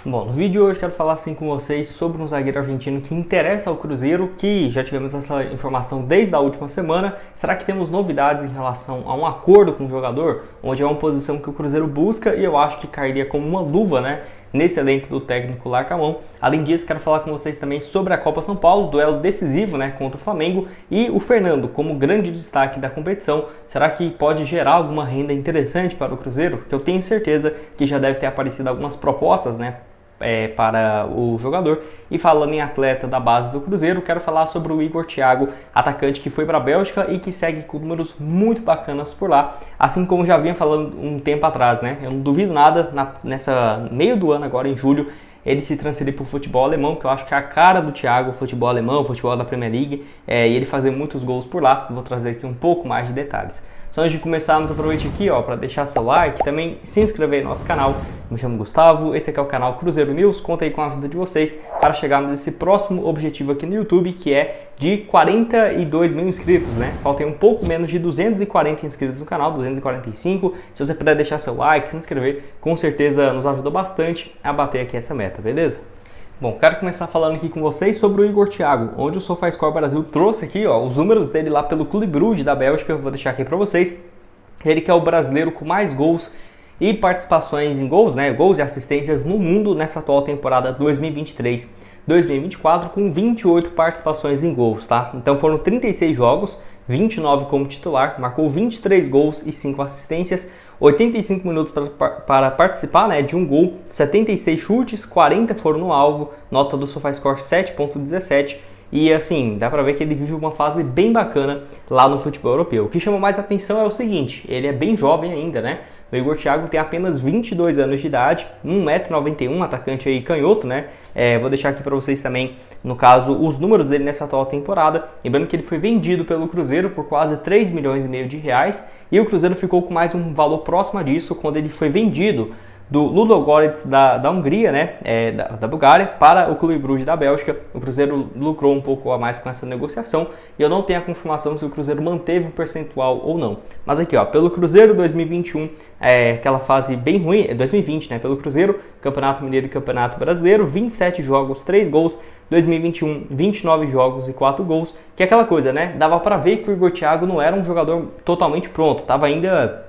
Bom, no vídeo de hoje quero falar assim com vocês sobre um zagueiro argentino que interessa ao Cruzeiro, que já tivemos essa informação desde a última semana. Será que temos novidades em relação a um acordo com o jogador, onde é uma posição que o Cruzeiro busca e eu acho que cairia como uma luva, nesse elenco do técnico Larcamão. Além disso, quero falar com vocês também sobre a Copa São Paulo, duelo decisivo, contra o Flamengo, e o Fernando como grande destaque da competição. Será que pode gerar alguma renda interessante para o Cruzeiro? Que eu tenho certeza que já deve ter aparecido algumas propostas, para o jogador. E falando em atleta da base do Cruzeiro, quero falar sobre o Igor Thiago, atacante que foi para a Bélgica e que segue com números muito bacanas por lá, assim como já vinha falando um tempo atrás, Eu não duvido nada, nessa meio do ano agora, em julho, ele se transferir para o futebol alemão, que eu acho que é a cara do Thiago, o futebol alemão, o futebol da Premier League, e ele fazer muitos gols por lá. Vou trazer aqui um pouco mais de detalhes. Só antes de começarmos, aproveite aqui para deixar seu like, também se inscrever no nosso canal. Me chamo Gustavo, esse aqui é o canal Cruzeiro News. Conta aí com a ajuda de vocês para chegarmos nesse próximo objetivo aqui no YouTube, que é de 42 mil inscritos, Faltam um pouco menos de 240 inscritos no canal, 245. Se você puder deixar seu like, se inscrever, com certeza nos ajuda bastante a bater aqui essa meta, beleza? Bom, quero começar falando aqui com vocês sobre o Igor Thiago, onde o SofaScore Brasil trouxe aqui os números dele lá pelo Clube Brugge da Bélgica. Eu vou deixar aqui para vocês. Ele que é o brasileiro com mais gols e participações em gols, gols e assistências no mundo nessa atual temporada 2023-2024, com 28 participações em gols, tá? Então foram 36 jogos, 29 como titular, marcou 23 gols e 5 assistências, 85 minutos para participar de um gol, 76 chutes, 40 foram no alvo, nota do SofaScore 7.17. E assim, dá pra ver que ele vive uma fase bem bacana lá no futebol europeu. O que chama mais atenção é o seguinte, ele é bem jovem ainda, O Igor Thiago tem apenas 22 anos de idade, 1,91 m, atacante aí canhoto, Vou deixar aqui para vocês também, no caso, os números dele nessa atual temporada. Lembrando que ele foi vendido pelo Cruzeiro por quase 3 milhões e meio de reais, e o Cruzeiro ficou com mais um valor próximo disso quando ele foi vendido do Ludogorets da Hungria, da Bulgária, para o Clube Brugge da Bélgica. O Cruzeiro lucrou um pouco a mais com essa negociação e eu não tenho a confirmação se o Cruzeiro manteve um percentual ou não. Mas aqui, pelo Cruzeiro 2021, aquela fase bem ruim, 2020, pelo Cruzeiro, Campeonato Mineiro e Campeonato Brasileiro, 27 jogos, 3 gols. 2021, 29 jogos e 4 gols, que é aquela coisa, Dava pra ver que o Igor Thiago não era um jogador totalmente pronto, tava ainda,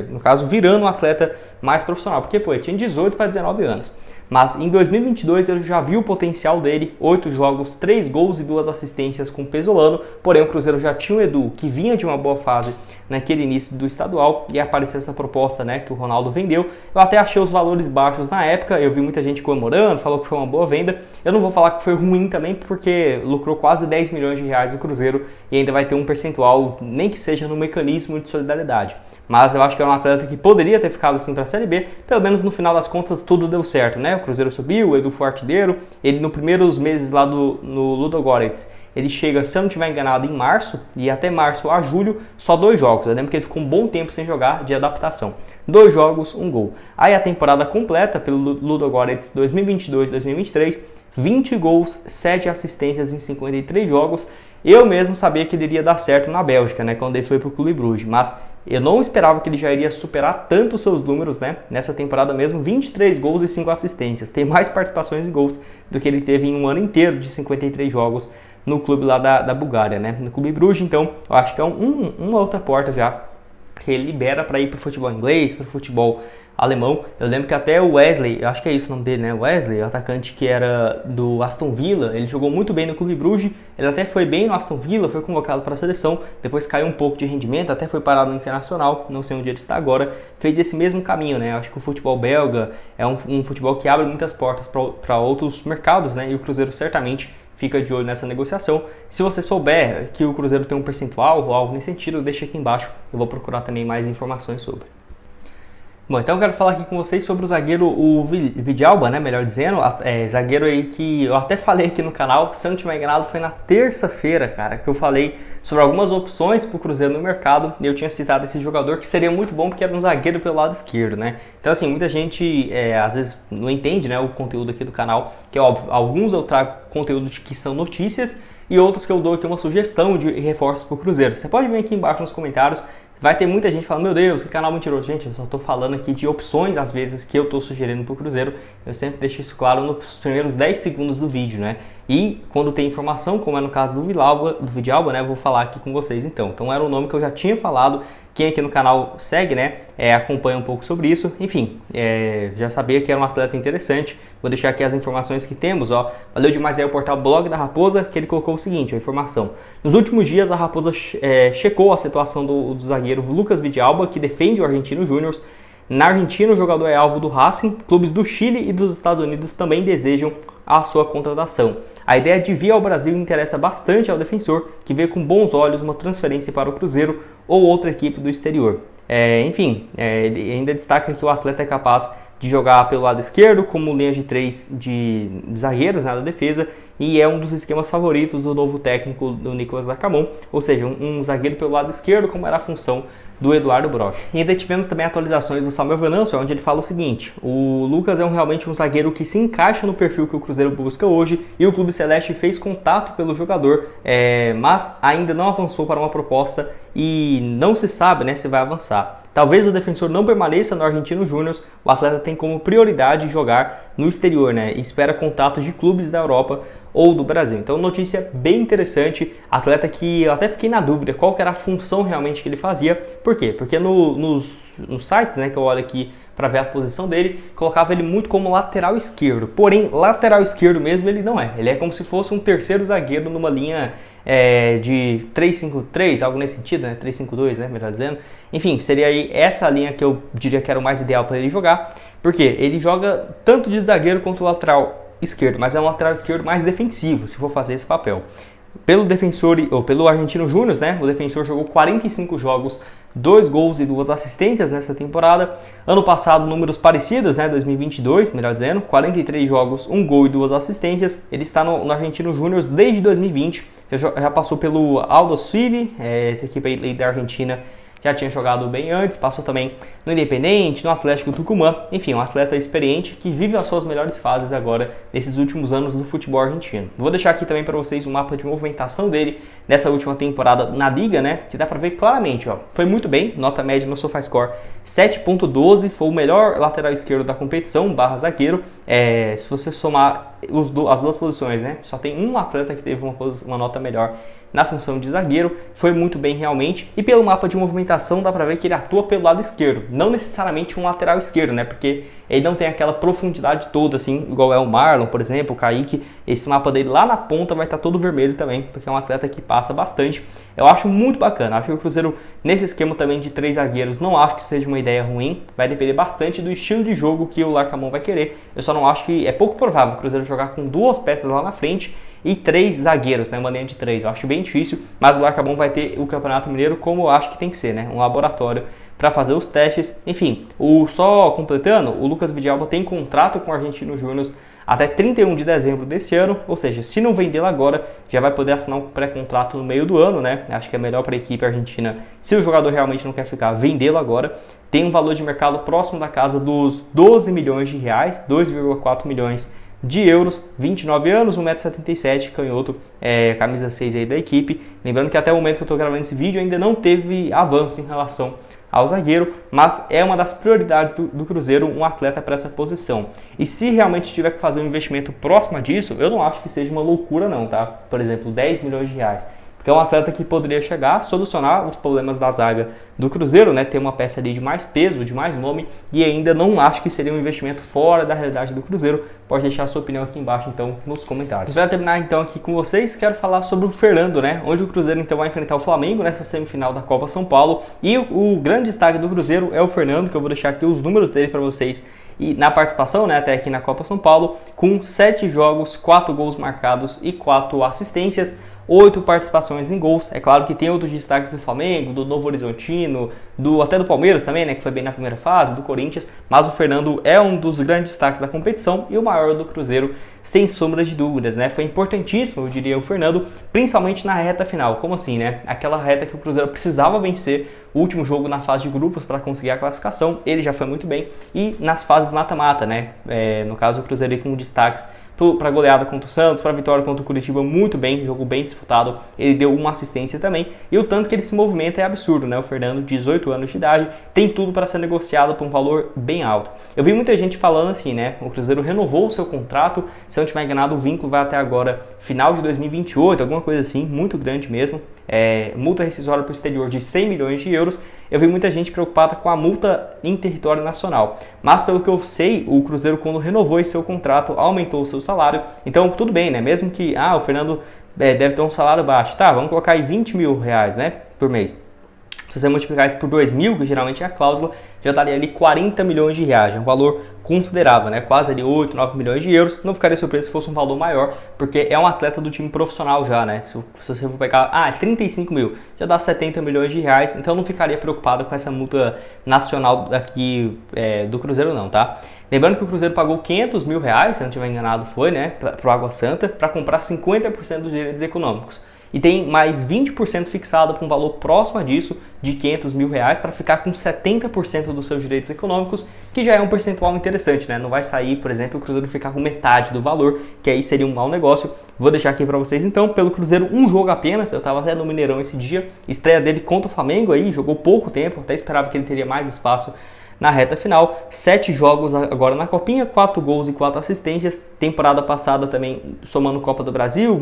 no caso, virando um atleta mais profissional, porque, ele tinha 18 para 19 anos. Mas em 2022 eu já vi o potencial dele, 8 jogos, 3 gols e 2 assistências com o Pesolano, porém o Cruzeiro já tinha o Edu, que vinha de uma boa fase naquele início do estadual, e apareceu essa proposta que o Ronaldo vendeu. Eu até achei os valores baixos na época, eu vi muita gente comemorando, falou que foi uma boa venda. Eu não vou falar que foi ruim também, porque lucrou quase 10 milhões de reais o Cruzeiro e ainda vai ter um percentual, nem que seja no mecanismo de solidariedade. Mas eu acho que é um atleta que poderia ter ficado assim para a Série B, pelo menos no final das contas tudo deu certo, O Cruzeiro subiu, o Edu foi artilheiro, ele nos primeiros meses lá no Ludogorets, ele chega, se eu não estiver enganado, em março, e até março a julho, só 2 jogos. Eu lembro que ele ficou um bom tempo sem jogar, de adaptação. 2 jogos, 1 gol. Aí a temporada completa, pelo Ludogorets 2022-2023, 20 gols, 7 assistências em 53 jogos. Eu mesmo sabia que ele iria dar certo na Bélgica, quando ele foi para o Clube Brugge, mas eu não esperava que ele já iria superar tanto os seus números, nessa temporada mesmo, 23 gols e 5 assistências. Tem mais participações em gols do que ele teve em um ano inteiro de 53 jogos no clube lá da Bulgária, no Clube Brugge. Então, eu acho que é uma outra porta já que ele libera para ir para o futebol inglês, para o futebol alemão. Eu lembro que até o Wesley, eu acho que é isso o nome dele, Wesley, o atacante que era do Aston Villa, ele jogou muito bem no Clube Brugge, ele até foi bem no Aston Villa, foi convocado para a seleção, depois caiu um pouco de rendimento, até foi parado no Internacional, não sei onde ele está agora, fez esse mesmo caminho, Eu acho que o futebol belga é um futebol que abre muitas portas para outros mercados, E o Cruzeiro certamente fica de olho nessa negociação. Se você souber que o Cruzeiro tem um percentual ou algo nesse sentido, deixa aqui embaixo, eu vou procurar também mais informações sobre. Bom, então eu quero falar aqui com vocês sobre o zagueiro, o Villalba, melhor dizendo, zagueiro aí que eu até falei aqui no canal, se eu não estiver enganado, foi na terça-feira, cara, que eu falei sobre algumas opções para o Cruzeiro no mercado, e eu tinha citado esse jogador que seria muito bom porque era um zagueiro pelo lado esquerdo, Então assim, muita gente às vezes não entende, o conteúdo aqui do canal, que é óbvio, alguns eu trago conteúdo que são notícias, e outros que eu dou aqui uma sugestão de reforços para o Cruzeiro. Você pode vir aqui embaixo nos comentários, vai ter muita gente falando, meu Deus, que canal mentiroso. Gente, eu só tô falando aqui de opções, às vezes, que eu tô sugerindo pro Cruzeiro. Eu sempre deixo isso claro nos primeiros 10 segundos do vídeo, né? E quando tem informação, como é no caso do Vidalba, né? Eu vou falar aqui com vocês então. Então era um nome que eu já tinha falado. Quem aqui no canal segue, né, acompanha um pouco sobre isso. Enfim, já sabia que era um atleta interessante. Vou deixar aqui as informações que temos, ó. Valeu demais aí o portal Blog da Raposa, que ele colocou o seguinte, a informação. Nos últimos dias, a Raposa checou a situação do zagueiro Lucas Vidalba, que defende o Argentino Júnior. Na Argentina, o jogador é alvo do Racing. Clubes do Chile e dos Estados Unidos também desejam a sua contratação. A ideia de vir ao Brasil interessa bastante ao defensor, que vê com bons olhos uma transferência para o Cruzeiro ou outra equipe do exterior. Ele ainda destaca que o atleta é capaz de jogar pelo lado esquerdo, como linha de 3 de zagueiros na defesa, e é um dos esquemas favoritos do novo técnico do Nicolas Larcamón, ou seja, um zagueiro pelo lado esquerdo, como era a função do Eduardo Brock. E ainda tivemos também atualizações do Samuel Venâncio, onde ele fala o seguinte: o Lucas é realmente um zagueiro que se encaixa no perfil que o Cruzeiro busca hoje, e o Clube Celeste fez contato pelo jogador, mas ainda não avançou para uma proposta e não se sabe, né, se vai avançar. Talvez o defensor não permaneça no Argentino Júnior, o atleta tem como prioridade jogar no exterior, né, e espera contatos de clubes da Europa ou do Brasil. Então, notícia bem interessante, atleta que eu até fiquei na dúvida qual que era a função realmente que ele fazia. Por quê? Porque nos sites, né, que eu olho aqui para ver a posição dele, colocava ele muito como lateral esquerdo. Porém, lateral esquerdo mesmo ele não é. Ele é como se fosse um terceiro zagueiro numa linha de 3-5-3, algo nesse sentido, né? 3-5-2, né? Melhor dizendo. Enfim, seria aí essa linha que eu diria que era o mais ideal para ele jogar. Porque ele joga tanto de zagueiro quanto lateral esquerdo, mas é um lateral esquerdo mais defensivo, se for fazer esse papel. Pelo defensor, ou pelo Argentino Júnior, né, o defensor jogou 45 jogos, 2 gols e 2 assistências nessa temporada. Ano passado, números parecidos, né, 2022, melhor dizendo, 43 jogos, 1 gol e 2 assistências. Ele está no Argentino Júnior desde 2020, já passou pelo Aldo Civi, essa equipe aí da Argentina. Já tinha jogado bem antes, passou também no Independente, no Atlético Tucumã. Enfim, um atleta experiente que vive as suas melhores fases agora nesses últimos anos do futebol argentino. Vou deixar aqui também para vocês um mapa de movimentação dele nessa última temporada na Liga, né? Que dá para ver claramente, ó. Foi muito bem, nota média no SofaScore 7.12, foi o melhor lateral esquerdo da competição, barra zagueiro. Se você somar as duas posições, né? Só tem um atleta que teve uma nota melhor na função de zagueiro, foi muito bem realmente. E pelo mapa de movimentação dá pra ver que ele atua pelo lado esquerdo, não necessariamente um lateral esquerdo, né? Porque ele não tem aquela profundidade toda, assim, igual é o Marlon, por exemplo, o Kaique. Esse mapa dele lá na ponta vai estar todo vermelho também, porque é um atleta que passa bastante. Eu acho muito bacana, acho que o Cruzeiro, nesse esquema também de 3 zagueiros, não acho que seja uma ideia ruim. Vai depender bastante do estilo de jogo que o Larcamón vai querer. Eu só não acho que é pouco provável o Cruzeiro jogar com 2 peças lá na frente e 3 zagueiros, né, uma linha de 3. Eu acho bem difícil, mas o Larcamón vai ter o Campeonato Mineiro como eu acho que tem que ser, né, um laboratório para fazer os testes. Enfim, só completando, o Lucas Vidalba tem contrato com o Argentino Júnior até 31 de dezembro desse ano, ou seja, se não vendê-lo agora, já vai poder assinar um pré-contrato no meio do ano, né? Acho que é melhor para a equipe argentina, se o jogador realmente não quer ficar, vendê-lo agora. Tem um valor de mercado próximo da casa dos 12 milhões de reais, 2,4 milhões de euros, 29 anos, 1,77 m, canhoto, camisa 6 aí da equipe. Lembrando que até o momento que eu estou gravando esse vídeo ainda não teve avanço em relação ao zagueiro, mas é uma das prioridades do Cruzeiro um atleta para essa posição. E se realmente tiver que fazer um investimento próximo disso, eu não acho que seja uma loucura não, tá? Por exemplo, 10 milhões de reais. Porque é um atleta que poderia chegar, solucionar os problemas da zaga do Cruzeiro, né? Ter uma peça ali de mais peso, de mais nome, e ainda não acho que seria um investimento fora da realidade do Cruzeiro. Pode deixar a sua opinião aqui embaixo, então, nos comentários. Para terminar, então, aqui com vocês, quero falar sobre o Fernando, né? Onde o Cruzeiro, então, vai enfrentar o Flamengo nessa semifinal da Copa São Paulo. E o grande destaque do Cruzeiro é o Fernando, que eu vou deixar aqui os números dele para vocês. E na participação, né, até aqui na Copa São Paulo, com 7 jogos, 4 gols marcados e 4 assistências, 8 participações em gols. É claro que tem outros destaques do Flamengo, do Novo Horizontino, até do Palmeiras também, né, que foi bem na primeira fase, do Corinthians, mas o Fernando é um dos grandes destaques da competição e o maior do Cruzeiro, sem sombra de dúvidas, né? Foi importantíssimo, eu diria, o Fernando, principalmente na reta final. Como assim, né? Aquela reta que o Cruzeiro precisava vencer o último jogo na fase de grupos para conseguir a classificação, ele já foi muito bem. E nas fases mata-mata, né? No caso, o Cruzeiro com destaques para goleada contra o Santos, para vitória contra o Curitiba, muito bem, jogo bem disputado, ele deu uma assistência também, e o tanto que ele se movimenta é absurdo, né? O Fernando, 18 anos de idade, tem tudo para ser negociado por um valor bem alto. Eu vi muita gente falando assim, né? O Cruzeiro renovou o seu contrato, se eu não tiver enganado, o vínculo vai até agora, final de 2028, alguma coisa assim, muito grande mesmo. Multa rescisória para o exterior de 100 milhões de euros. Eu vi muita gente preocupada com a multa em território nacional, mas pelo que eu sei, o Cruzeiro, quando renovou esse seu contrato, aumentou o seu salário, então tudo bem, né? Mesmo que o Fernando deve ter um salário baixo, tá, vamos colocar aí 20 mil reais, né, por mês. Se você multiplicar isso por 2 mil, que geralmente é a cláusula, já daria ali 40 milhões de reais, é um valor considerável, né? Quase ali 8, 9 milhões de euros. Não ficaria surpreso se fosse um valor maior, porque é um atleta do time profissional já, né? Se você for pegar, 35 mil, já dá 70 milhões de reais, então não ficaria preocupado com essa multa nacional daqui do Cruzeiro não, tá? Lembrando que o Cruzeiro pagou 500 mil reais, se não estiver enganado foi, né? Para o Água Santa, para comprar 50% dos direitos econômicos. E tem mais 20% fixado para um valor próximo a disso, de 500 mil reais, para ficar com 70% dos seus direitos econômicos, que já é um percentual interessante, né? Não vai sair, por exemplo, o Cruzeiro ficar com metade do valor, que aí seria um mau negócio. Vou deixar aqui para vocês então, pelo Cruzeiro, um jogo apenas, eu estava até no Mineirão esse dia, estreia dele contra o Flamengo aí, jogou pouco tempo, até esperava que ele teria mais espaço na reta final, 7 jogos agora na Copinha, 4 gols e 4 assistências, temporada passada também somando Copa do Brasil,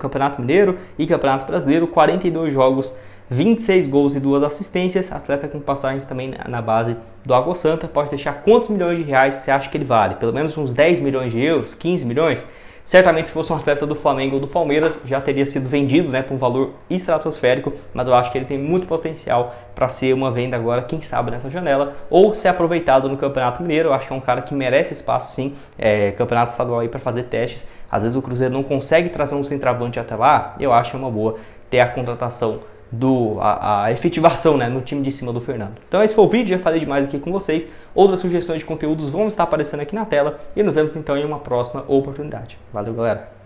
Campeonato Mineiro e Campeonato Brasileiro, 42 jogos, 26 gols e 2 assistências, atleta com passagens também na base do Água Santa. Pode deixar quantos milhões de reais você acha que ele vale? Pelo menos uns 10 milhões de euros, 15 milhões? Certamente se fosse um atleta do Flamengo ou do Palmeiras já teria sido vendido, né, por um valor estratosférico, mas eu acho que ele tem muito potencial para ser uma venda agora, quem sabe nessa janela, ou ser aproveitado no Campeonato Mineiro. Eu acho que é um cara que merece espaço sim, campeonato estadual aí para fazer testes. Às vezes o Cruzeiro não consegue trazer um centroavante até lá, eu acho que é uma boa ter a contratação a efetivação, né, no time de cima do Fernando. Então esse foi o vídeo, já falei demais aqui com vocês. Outras sugestões de conteúdos vão estar aparecendo aqui na tela e nos vemos então em uma próxima oportunidade. Valeu, galera!